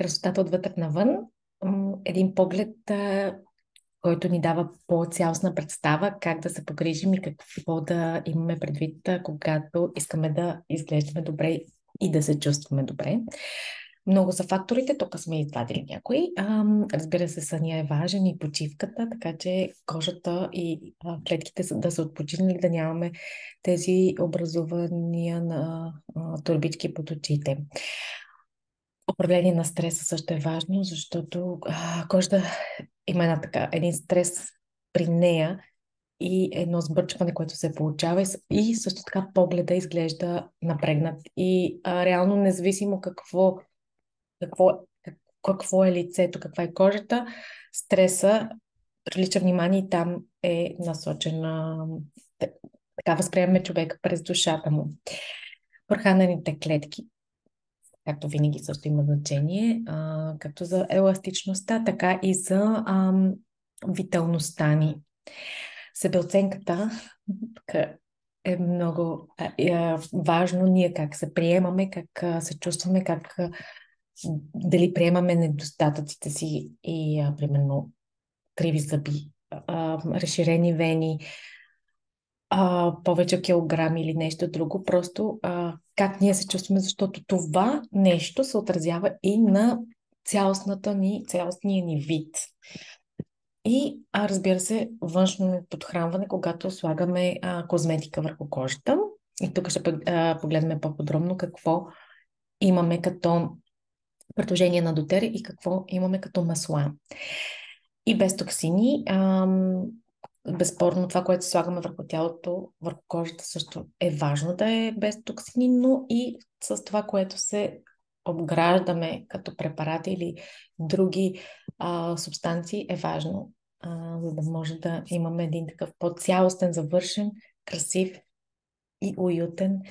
красотата отвътре навън. Един поглед, който ни дава по-цялостна представа как да се погрижим и какво да имаме предвид, когато искаме да изглеждаме добре и да се чувстваме добре. Много са факторите, тук сме извадили някои. Разбира се, съня е важен и почивката, така че кожата и клетките да са отпочинали, да нямаме тези образувания на турбички под очите. Управление на стреса също е важно, защото кожата има един стрес при нея и едно сбърчване, което се получава и също така погледа изглежда напрегнат. И реално независимо какво, какво е лицето, каква е кожата, стреса прилича внимание и там е насочена. Така възприемаме човека през душата му. Прохранените клетки, както винаги също има значение, както за еластичността, така и за виталността ни. Себеоценката е много важно ние как се приемаме, как се чувстваме, дали приемаме недостатъците си и примерно криви зъби, разширени вени, повече килограми или нещо друго, просто как ние се чувстваме, защото това нещо се отразява и на цялостния ни вид. И разбира се, външно подхранване, когато слагаме козметика върху кожата. И тук ще погледнем по-подробно какво имаме като предложение на дотер и какво имаме като масла. И без токсини. Безспорно това, което слагаме върху тялото, върху кожата също е важно да е без токсини, но и с това, което се обграждаме като препарати или други субстанции е важно, за да може да имаме един такъв по-цялостен, завършен, красив и уютен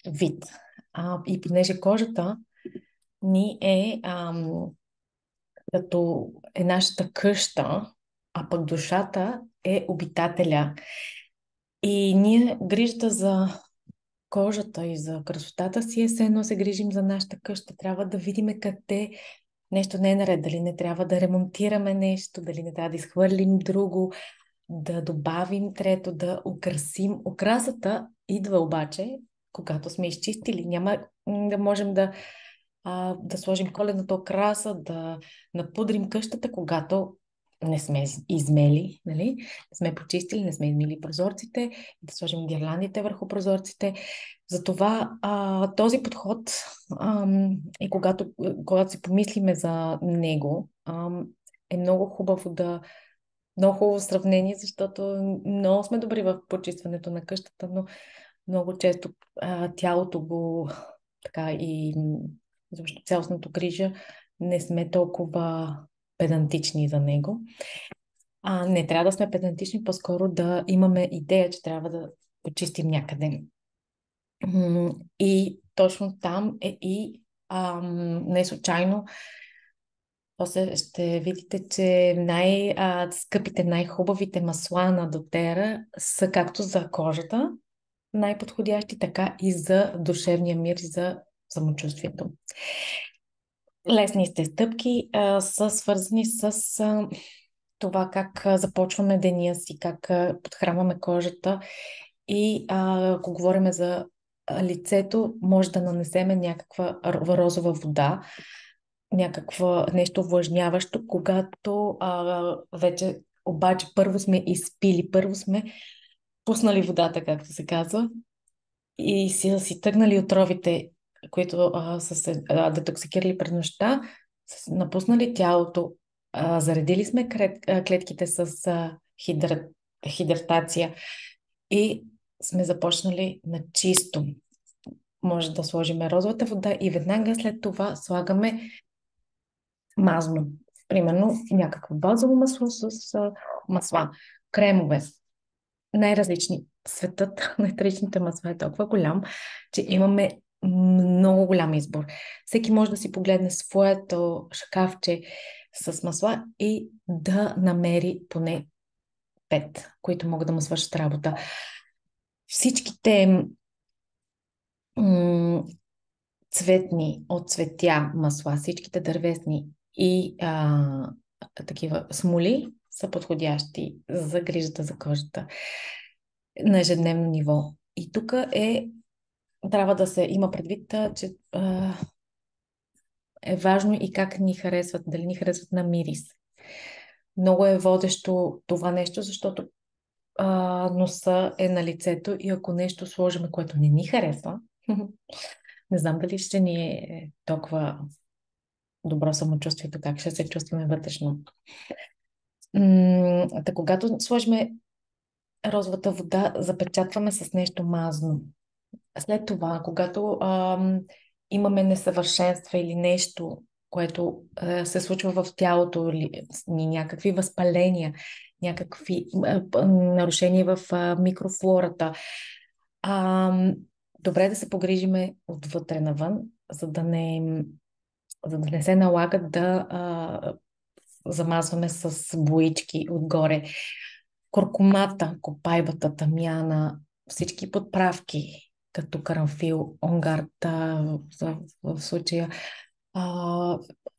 вид. И понеже кожата ни като е нашата къща, а пък душата е обитателя. И ние грижата за кожата и за красотата си е все едно се грижим за нашата къща. Трябва да видим къде нещо не е наред, дали не трябва да ремонтираме нещо, дали не трябва да изхвърлим друго, да добавим трето, да украсим. Украсата идва обаче, когато сме изчистили. Няма да можем да сложим коледната украса, да напудрим къщата, когато не сме измели, нали? Не сме почистили, не сме измили прозорците, да сложим гирляндите върху прозорците. Затова този подход и когато си помислиме за него, е много хубаво сравнение, защото много сме добри в почистването на къщата, но много често тялото го така и защото цялостното грижа не сме толкова педантични за него. Не трябва да сме педантични, по-скоро да имаме идея, че трябва да почистим някъде. И точно там е и не случайно после ще видите, че скъпите, най-хубавите масла на дотера са както за кожата, най-подходящи, така и за душевния мир и за самочувствието. Лесните стъпки са свързани с това как започваме деня си, как подхранваме кожата и ако говорим за лицето, може да нанесеме някаква розова вода, някаква нещо влажняващо, когато вече обаче първо сме изпили, първо сме пуснали водата, както се казва, и си тръгнали отровите, които са се детоксикирали през нощта, напуснали тялото, заредили сме клетките с хидратация и сме започнали на чисто. Може да сложим розовата вода и веднага след това слагаме мазно. Примерно някакво базово масло с масла, кремове, най-различни. Светът на етеричните масла е толкова голям, че имаме много голям избор. Всеки може да си погледне своето шкафче с масла и да намери поне 5, които могат да му свършат работа. Всичките цветни от цветя масла, всичките дървесни и такива смоли са подходящи за грижата за кожата на ежедневно ниво. И тук трябва да се има предвид, че е важно и как ни харесват, дали ни харесват на мирис. Много е водещо това нещо, защото носа е на лицето и ако нещо сложим, което не ни харесва, не знам дали ще ни е толкова добро самочувствието, как ще се чувстваме вътрешно. Когато сложим розовата вода, запечатваме с нещо мазно. След това, когато имаме несъвършенства или нещо, което се случва в тялото, ни някакви възпаления, някакви нарушения в микрофлората, добре е да се погрижиме отвътре навън, за да не се налага да замазваме с боички отгоре. Куркумата, копайбата, тамяна, всички подправки, като карамфил, онгарта, в случая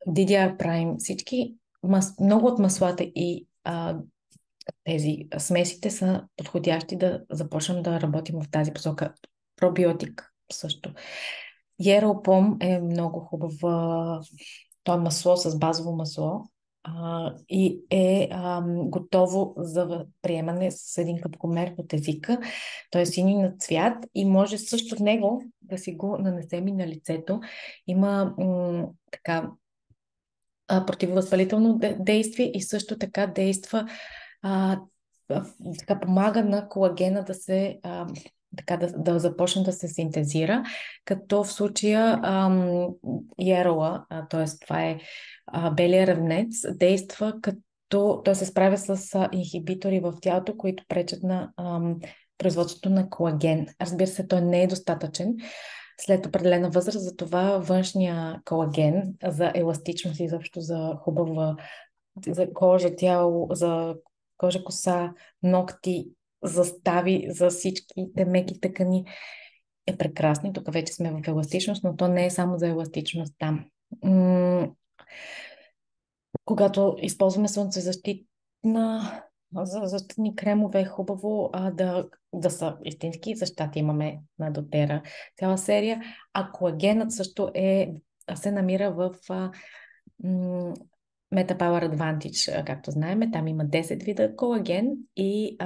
DDR Prime, всички, много от маслата и тези смесите са подходящи да започнем да работим в тази посока. Пробиотик също. Ерелпом е много хубава. То е масло с базово масло и е готово за приемане с един капкомер от езика. Той е сини на цвят и може също от него да си го нанесем и на лицето. Има така противовъзпалително действие и също така действа така помага на колагена да се така да започне да се синтезира, като в случая ярола, т.е. това е белия ревнец, действа като той се справя с инхибитори в тялото, които пречат на производството на колаген. Разбира се, той не е достатъчен след определена възраст, затова външния колаген за еластичност и изобщо за хубава за кожа, тяло, за кожа, коса, ногти, застави, за всичките меки тъкани е прекрасни. Тук вече сме в еластичност, но то не е само за еластичност там. Когато използваме за защитни кремове е хубаво да са истински, защото имаме на дотера цяла серия, а колагенът също се намира в MetaPower Advantage, както знаем. Там има 10 вида колаген и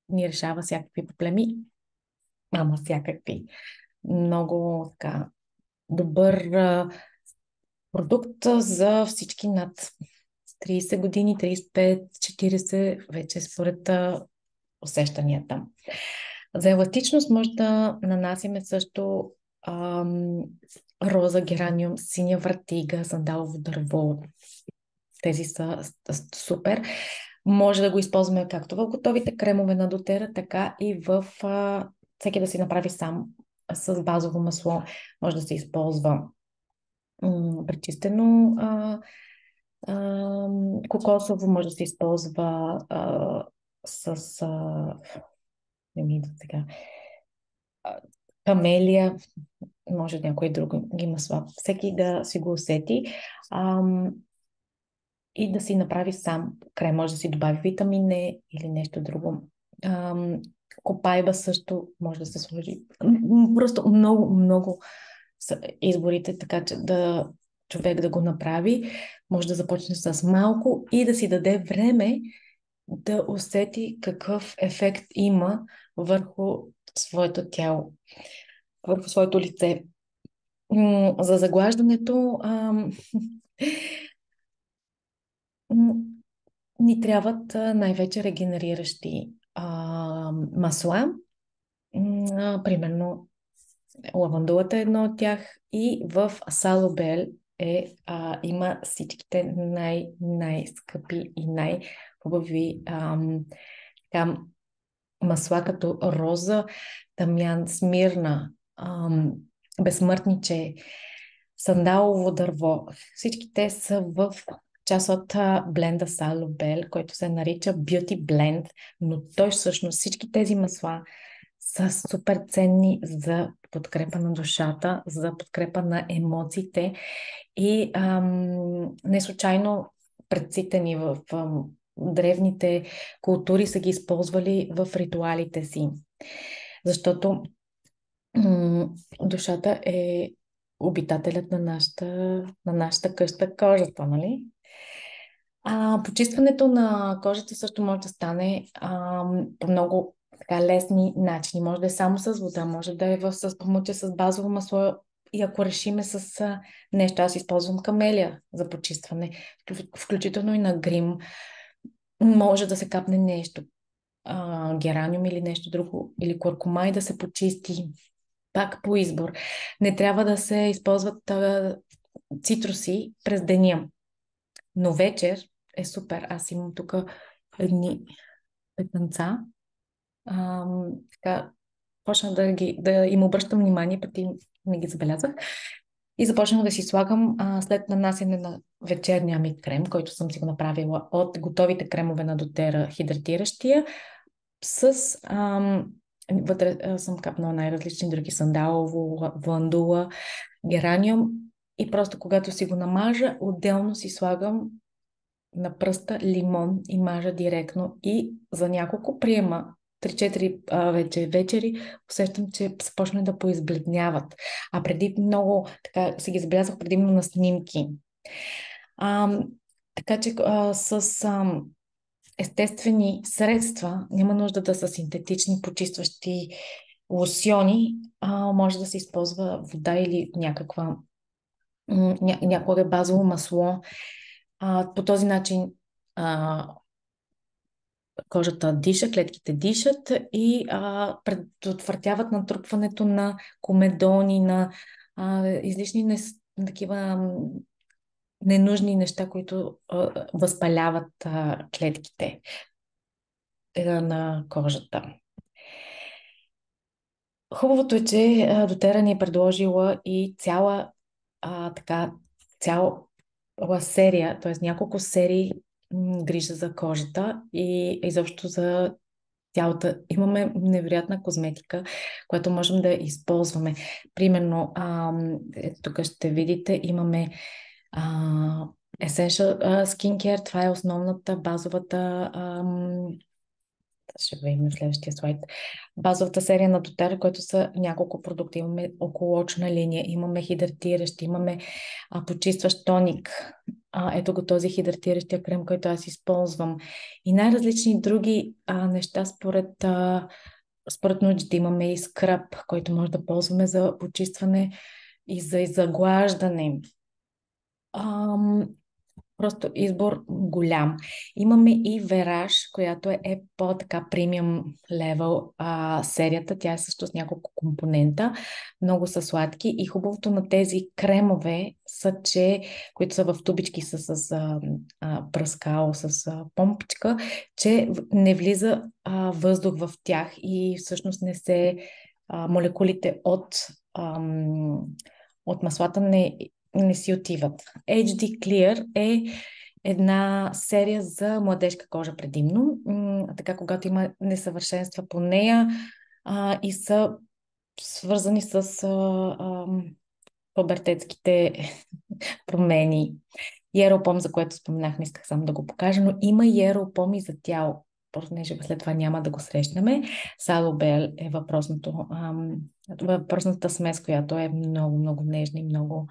ни решава всякакви проблеми. Всякакви. Много така добър продукт за всички над 30 години, 35, 40, вече според усещанията. За еластичност може да нанасиме също роза, гераниум, синя вратига, сандалово дърво. Тези са супер. Може да го използваме както в готовите кремове на дотера, така и всеки да си направи сам с базово масло. Може да се използва пречистено кокосово, може да се използва не ми идва сега, камелия, може някои други масла. Всеки да си го усети и да си направи сам крем. Може да си добави витамин Е или нещо друго. Копайба също може да се сложи. Просто много, много са изборите, така че човек да го направи. Може да започне с малко и да си даде време да усети какъв ефект има върху своето тяло, върху своето лице. За заглаждането ни трябват най-вече регенериращи масла. Примерно лавандулата е едно от тях и в Салобел има всичките най-скъпи и най-хубави масла, като роза, тамян, смирна, безсмъртниче, сандалово дърво. Всички те са в част от бленда Салобел, който се нарича Beauty Blend, но той всъщност всички тези масла са супер ценни за подкрепа на душата, за подкрепа на емоциите и не случайно предците ни в древните култури са ги използвали в ритуалите си. Защото душата е обитателят на нашата къща, кожата, нали? Почистването на кожата също може да стане по много така лесни начини. Може да е само с вода, може да е с помочи с базово масло и ако решиме с нещо, аз използвам камелия за почистване, включително и на грим. Може да се капне нещо, гераниум или нещо друго, или куркума и да се почисти. Пак по избор. Не трябва да се използват цитруси през деня. Но вечер е супер. Аз имам тук едни петънца. Така, почнах да им обръщам внимание, преди не ги забелязах. И започнах да си слагам след нанасяне на вечерния ми крем, който съм си го направила от готовите кремове на дотера, хидратиращия, с вътре съм капнала най-различни други сандалово, вандула, гераниум и просто когато си го намажа, отделно си слагам на пръста лимон и мажа директно и за няколко приема 3-4 вечери усещам, че се почне да поизбледняват. А преди много, така си ги забелязах предимно на снимки. Така че с естествени средства, няма нужда да са синтетични почистващи лосьони, може да се използва вода или някое базово масло. По този начин кожата диша, клетките дишат и предотвратяват натрупването на комедони, на излишни такива ненужни неща, които възпаляват клетките на кожата. Хубавото е, че дотера ни е предложила и цяла серия, т.е. няколко серии грижа за кожата и изобщо за тялото. Имаме невероятна козметика, която можем да използваме. Примерно, тук ще видите, имаме Essential Skincare, това е основната, базовата, ще видим в следващия слайд, базовата серия на дотера, което са няколко продукти. Имаме околоочна линия, имаме хидратиращ, имаме почистващ тоник. Ето го този хидратиращия крем, който аз използвам. И най-различни други неща според нуждите. Имаме и скраб, който може да ползваме за почистване и за заглаждане. Просто избор голям. Имаме и Вераж, която е по-така премиум левел серията. Тя е също с няколко компонента. Много са сладки и хубавото на тези кремове са, че, които са в тубички с пръскало, с помпичка, че не влиза въздух в тях и всъщност не се молекулите от маслата не си отиват. HD Clear е една серия за младежка кожа предимно. Така, когато има несъвършенства по нея и са свързани с пубертетските промени. Еропом, за което споменах, не исках само да го покажа, но има и еропом и за тяло. Просто не, след това няма да го срещнем. Салобел е въпросната смес, която е много, много нежна и много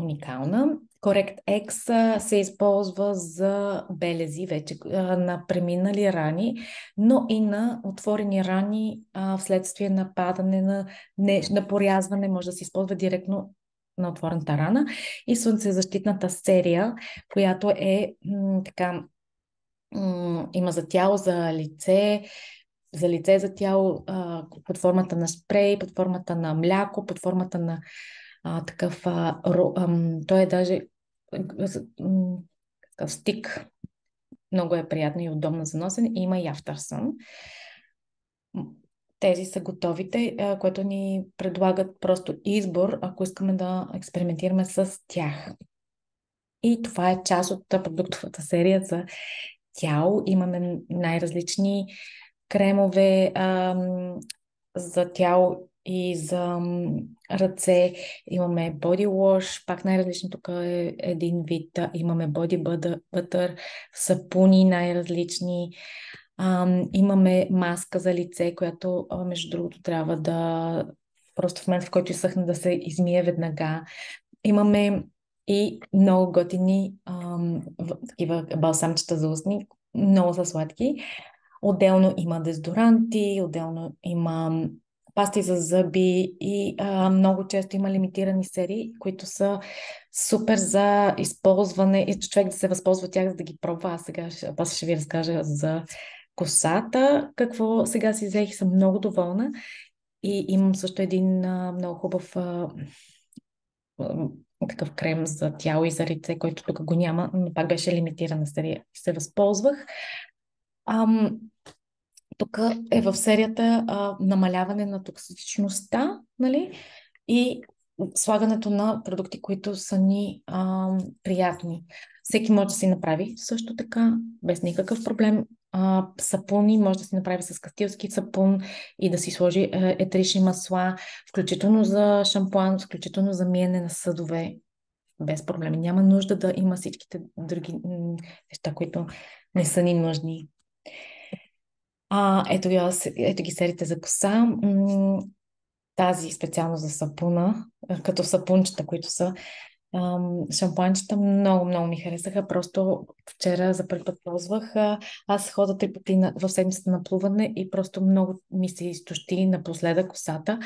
уникална. Correct X се използва за белези вече на преминали рани, но и на отворени рани вследствие на падане, на порязване, може да се използва директно на отворената рана. И слънцезащитната серия, която е така, има за тяло, за лице, за тяло, под формата на спрей, под формата на мляко, под формата на такъв, той е даже такъв стик. Много е приятно и удобно за носене. Има и Aftersun. Тези са готовите, което ни предлагат просто избор, ако искаме да експериментираме с тях. И това е част от продуктовата серия за тяло. Имаме най-различни кремове за тяло и за ръце. Имаме body wash, пак най-различно тук е един вид. Имаме body butter, сапуни най-различни. Имаме маска за лице, която между другото трябва да просто в момента, в който изсъхне да се измие веднага. Имаме и много готини такива балсамчета за устни, много са сладки. Отделно има дезодоранти, отделно има пасти за зъби и много често има лимитирани серии, които са супер за използване и човек да се възползва от тях, за да ги пробва. Аз сега после ще ви разкажа за косата. Какво сега си взех и съм много доволна. И имам също един много хубав а, такъв крем за тяло и за лице, който тук го няма, но пак беше лимитирана серия. Се възползвах. Ам, Тук е в серията намаляване на токсичността, нали? И слагането на продукти, които са ни приятни. Всеки може да си направи също така, без никакъв проблем. Сапуни може да си направи с кастилски сапун и да си сложи етерични масла, включително за шампуан, включително за миене на съдове, без проблеми. Няма нужда да има всичките други неща, които не са ни нужни. Ето ги серите за коса. Тази специално за сапуна, като сапунчета, които са шампуанчета, много, много ми харесаха. Просто вчера за първи път ползвах. Аз хода 3 пъти в седмицата на плуване и просто много ми се изтощи напоследък косата.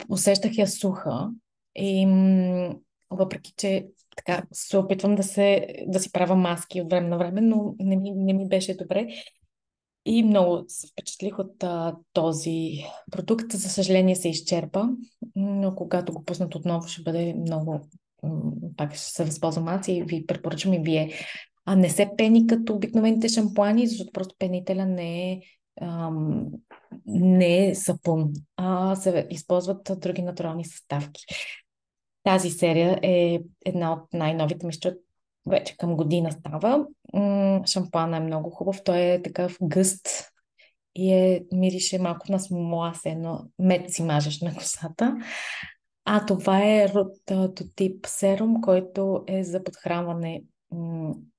Усещах я суха и въпреки, че така се опитвам да си правя маски от време на време, но не ми беше добре. И много се впечатлих от този продукт. За съжаление се изчерпа, но когато го пуснат отново ще бъде много... Пак ще се възползвам аз и ви препоръчвам и вие. Не се пени като обикновените шампуани, защото просто пенителя не е сапун, се използват други натурални съставки. Тази серия е една от най-новите, мисля, вече към година става. Шампуана е много хубав. Той е такъв гъст и мирише малко на смола, но мед си мажеш на косата. Това е рототип серум, който е за подхранване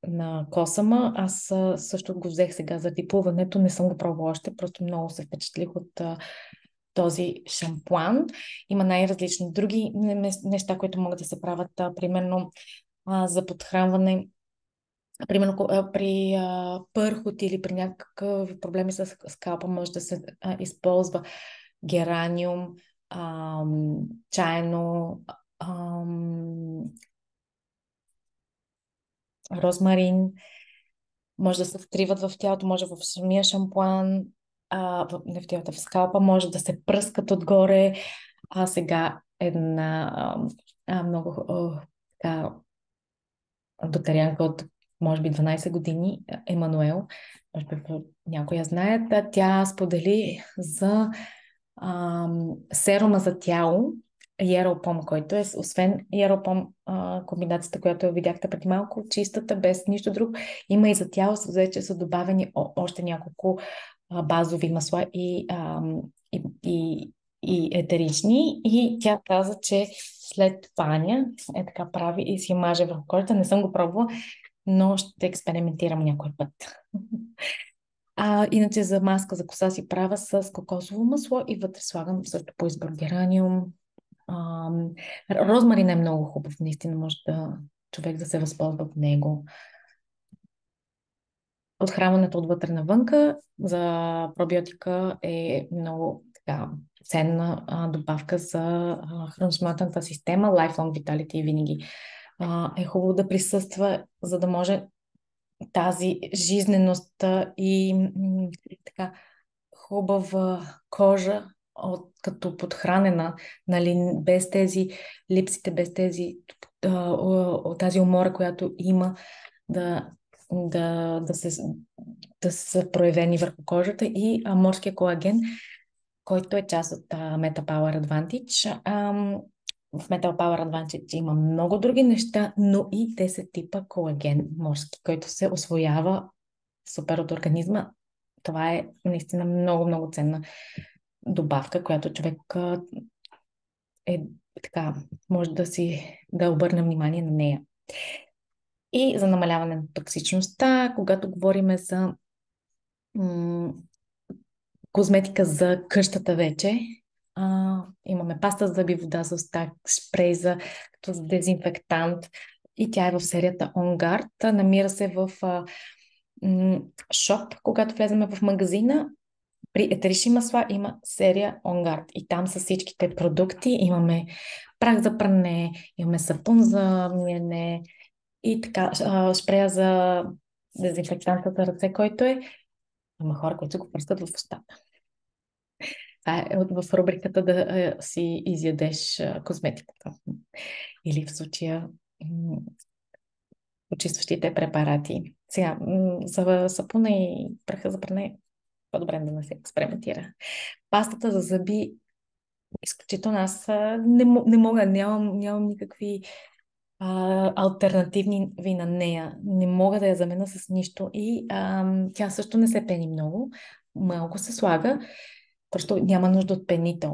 на косама. Аз също го взех сега за диплуването. Не съм го пробвала още, просто много се впечатлих от този шампуан. Има най-различни други неща, които могат да се правят, примерно за подхранване. Примерно при пърхот или при някакъв проблеми с скалпа може да се използва гераниум, чайно, розмарин. Може да се втриват в тялото, може в самия шампуан, не в тялото, в скалпа, може да се пръскат отгоре. Сега една много така, докторянка от може би 12 години, Емануел, може би някой я знаят, тя сподели за серума за тяло, Еропом, който е, освен Еропом, комбинацията, която видяхте преди малко, чистата, без нищо друго, има и за тяло, вече са добавени още няколко базови масла и етерични. И тя каза, че след паня така прави и си маже върху кожата. Не съм го пробвала, но ще експериментирам някой път. Иначе за маска за коса си правя с кокосово масло и вътре слагам също по избор гераниум. Розмарин е много хубав, наистина може човек да се възползва от него. Отхранването отвътре навънка за пробиотика е много така ценна добавка за храносмилателната система. Lifelong Vitality винаги е хубаво да присъства, за да може тази жизненост и така хубава кожа като подхранена, нали, без тези липсите, без тази умора, която има да са проявени върху кожата и морския колаген, който е част от Meta Power Advantage. В Metal Power Advantage има много други неща, но и 10 типа колаген морски, който се освоява супер от организма. Това е наистина много, много ценна добавка, която човек е така, може да обърне внимание на нея. И за намаляване на токсичността, когато говорим за м, козметика за къщата вече, имаме паста за зъби, вода за уста, спрей като за дезинфектант и тя е в серията On Guard. Намира се в шоп, когато влеземе в магазина. При етерични масла има серия On Guard и там са всичките продукти. Имаме прах за пране, имаме сапун за миене и така, шпрея за дезинфектанта за ръце, който е. Има хора, които го пръскат в устата. Това е в рубриката да си изядеш козметиката. Или в случая почистващите препарати. Сега, за сапуна и праха за пране, по-добре да не се експериментира. Пастата за зъби, изключително аз не мога, нямам никакви альтернативни ви на нея. Не мога да я замена с нищо и тя също не се пени много. Малко се слага, просто няма нужда от пенител.